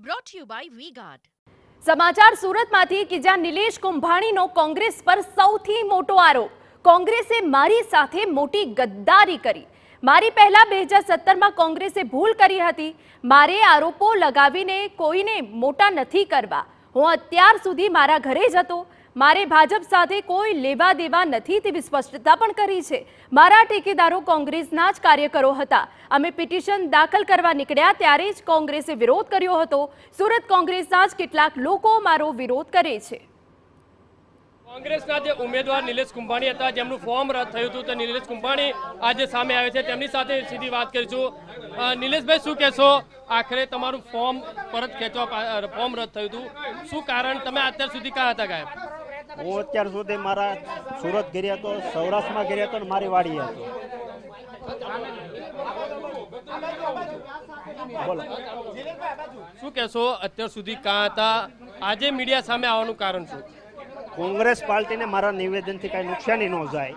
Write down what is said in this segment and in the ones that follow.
brought to you by V-Guard. સમાચાર સુરતમાંથી કે જ્યાં નિલેશ કુંભાણીનો કોંગ્રેસ પર સૌથી મોટો આરોપ, કોંગ્રેસે મારી સાથે મોટી ગદ્દારી કરી. મારી પહેલા 2017માં કોંગ્રેસે ભૂલ કરી હતી. મારે આરોપો લગાવીને કોઈને મોટા નથી કરવા. હું અત્યાર સુધી મારા ઘરે જ હતો. મારે ભાજપ સાથે કોઈ લેવા દેવા નથી તેવી સ્પષ્ટતા પણ કરી છે. મારા ટેકેદારો કોંગ્રેસના જ કાર્યકરો હતા. અમે પિટિશન દાખલ કરવા નીકળ્યા ત્યારે જ કોંગ્રેસે વિરોધ કર્યો હતો. સુરત કોંગ્રેસના જ કેટલાક લોકો મારો વિરોધ કરે છે. કોંગ્રેસના જે ઉમેદવાર નિલેશ કુંભાણી હતા, જેમનું ફોર્મ રદ થયું હતું, તો નિલેશ કુંભાણી આજે સામે આવે છે. તેમની સાથે સીધી વાત કરીશું. નિલેશભાઈ, શું કહેશો? આખરે તમારું ફોર્મ પરત ખેંચવા, ફોર્મ રદ થયું હતું, શું કારણ? તમે અત્યાર સુધી ક્યાં હતા ગાયબ? હું અત્યાર સુધી મારા સુરત ગયા હતો, સૌરાષ્ટ્રમાં ગયા હતો, મારી વાડી હતો. બોલો, શું કહેશો? અત્યાર સુધી ક્યાં હતા? આજે મીડિયા સામે આવવાનું કારણ શું? કોંગ્રેસ પાર્ટીને મારા નિવેદનથી કાંઈ નુકસાની ન જાય.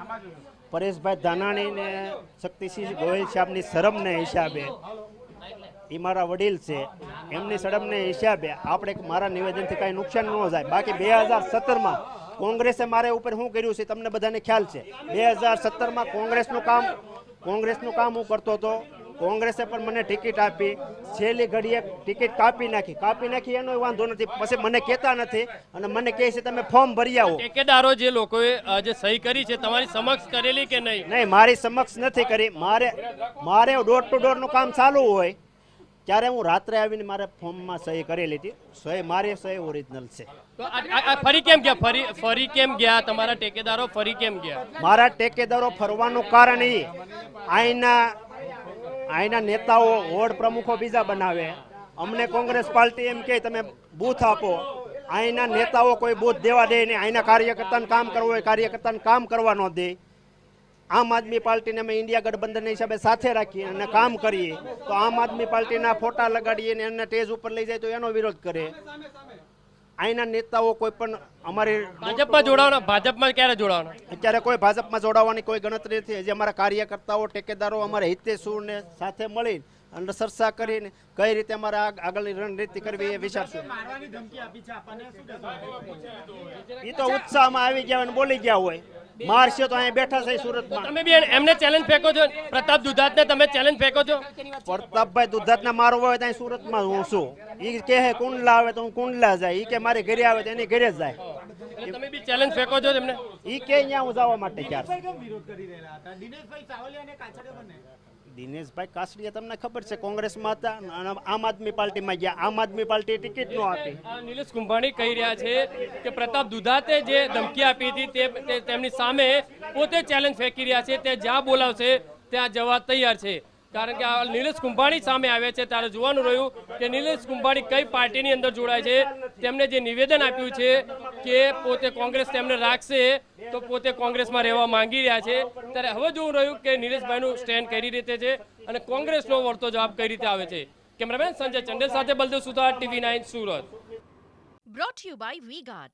પરેશભાઈ ધાનાણી ને શક્તિસિંહ ગોહિલ સાહેબની શરમને હિસાબે, એ મારા વડીલ છે, એમની શરમને હિસાબે આપણે મારા નિવેદનથી કાંઈ નુકસાન ન જાય. બાકી 2017માં કોંગ્રેસે મારે ઉપર શું કર્યું છે તમને બધાને ખ્યાલ છે. 2017માં કોંગ્રેસનું કામ હું કરતો હતો. કોંગ્રેસે પણ મને ટિકિટ આપી, છેલ્લી ઘડીએ ટિકિટ કાપી નાખી. એનો વાંધો નથી, પછી મને કહેતા નથી અને મને કહે છે તમે ફોર્મ ભરી આવો. ટેકેદારો જે લોકોએ જે સહી કરી છે, તમારી સમક્ષ કરેલી કે નહીં? નહીં, મારી સમક્ષ નથી કરી. મારે ડોર ટુ ડોરનું કામ ચાલુ હોય ત્યારે હું રાત્રે આવીને મારે ફોર્મમાં સહી કરેલી હતી. મારી સહી ઓરિજિનલ છે. તો ફરી કેમ ગયા? ફરી કેમ ગયા તમારા ટેકેદારો? ફરી કેમ ગયા? મારા ટેકેદારો ફરવાનું કારણ એ, અહીંના નેતાઓ વોર્ડ પ્રમુખો બીજા બનાવે. અમને કોંગ્રેસ પાર્ટી એમ કે તમે બૂથ આપો. અહીંના નેતાઓ કોઈ બૂથ દેવા દે નહીં. અહીંના કાર્યકર્તાને કામ કરવું હોય, કાર્યકર્તાને કામ કરવા ન દે. આમ આદમી પાર્ટીને અમે ઇન્ડિયા ગઠબંધન હિસાબે સાથે રાખીએ અને કામ કરીએ, તો આમ આદમી પાર્ટીના ફોટા લગાડીએ ને એને સ્ટેજ ઉપર લઈ જાય તો એનો વિરોધ કરે. અહીંના નેતાઓ કોઈ પણ અમારી ભાજપમાં જોડાવાના? ભાજપમાં ક્યારે જોડાવાના? અત્યારે કોઈ ભાજપમાં જોડાવાની કોઈ ગણતરી નથી. જે અમારા કાર્યકર્તાઓ, ટેકેદારો, અમારા હિતેશુને સાથે મળી અને ચર્ચા કરીને કઈ રીતે અમારે આગળની રણનીતિ કરવી એ વિચારશું. એ તો ઉત્સાહમાં આવી ગયા હોય, બોલી ગયા હોય. મારશે તો અહીંયા બેઠા છે સુરતમાં. તમે બી એમને ચેલેન્જ ફેંકો છો? પ્રતાપ દુધાતને તમે ચેલેન્જ ફેંકો છો? પ્રતાપભાઈ દુધાતને મારવો હોય તો અહીં સુરતમાં હું છું. એ કહે કુંડલા આવે તો હું કુંડલા જાય. એ કે મારે ઘરે આવે તો એની ઘરે જાય. તમે બી ચેલેન્જ ફેંકો છો એમને? એ કે અહીંયા હું જવા માટે ક્યારે. દિનેશભાઈ કાસડિયા તમને ખબર છે કોંગ્રેસમાં હતા, આમ આદમી પાર્ટીમાં ગયા. આમ આદમી પાર્ટી ટિકિટ ન આપી. નિલેશ કુંભાણી કહી રહ્યા છે કે પ્રતાપ દુધાતે જે ધમકી આપી હતી તે તેમની સામે પોતે ચેલેન્જ ફેંકી રહ્યા છે. તે જ્યાં બોલાવશે ત્યાં જવા તૈયાર છે. કારણ કે આ નિલેશ કુંભાણી સામે આવે છે ત્યારે જોવાનું રહ્યું કે નિલેશ કુંભાણી કઈ પાર્ટીની અંદર જોડાય છે. તેમને જે નિવેદન આપ્યું છે કે પોતે કોંગ્રેસ તેમને રાખશે, તો પોતે કોંગ્રેસમાં રહેવા માંગી રહ્યા છે. ત્યારે હવે જોવું રહ્યું કે નિલેશભાઈનું સ્ટેન્ડ કઈ રીતે છે અને કોંગ્રેસનો વળતો જવાબ કઈ રીતે આવે છે. કેમેરામેન સંજય ચંડેલ સાથે બલદેવ સુથાર, TV9 Surat. Brought to you by V-Guard.